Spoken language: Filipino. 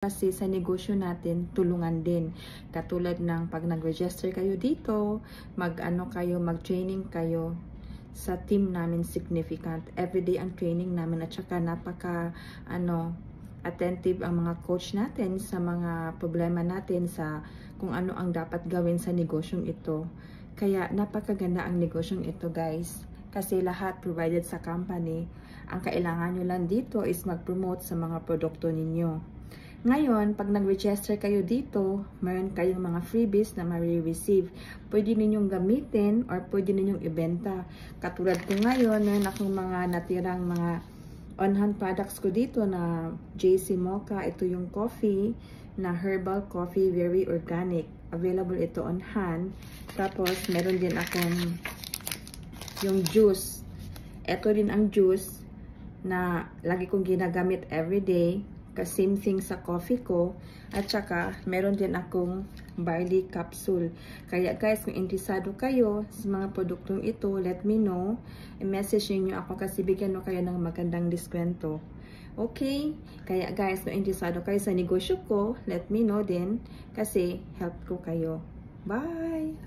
Kasi sa negosyo natin, tulungan din. Katulad ng pag nag-register kayo dito, mag-training kayo sa team namin significant. Everyday ang training namin at saka attentive ang mga coach natin sa mga problema natin sa kung ano ang dapat gawin sa negosyong ito. Kaya napakaganda ang negosyong ito, guys. Kasi lahat provided sa company. Ang kailangan nyo lang dito is mag-promote sa mga produkto ninyo. Ngayon, pag nag-register kayo dito, meron kayong mga freebies na ma-receive. Pwede ninyong gamitin or pwede ninyong ibenta. Katulad ko ngayon, meron akong mga natirang mga on-hand products ko dito na JC Mocha. Ito yung coffee na herbal coffee, very organic. Available ito on hand. Tapos, meron din akong yung juice. Ito din ang juice na lagi kong ginagamit everyday. Same thing sa coffee ko. At saka, meron din akong barley capsule. Kaya guys, kung interesado kayo sa mga produktong ito, let me know. I-message niyo ako kasi bigyan mo kayo ng magandang diskwento. Okay? Kaya guys, kung interesado kayo sa negosyo ko, let me know din kasi help ko kayo. Bye!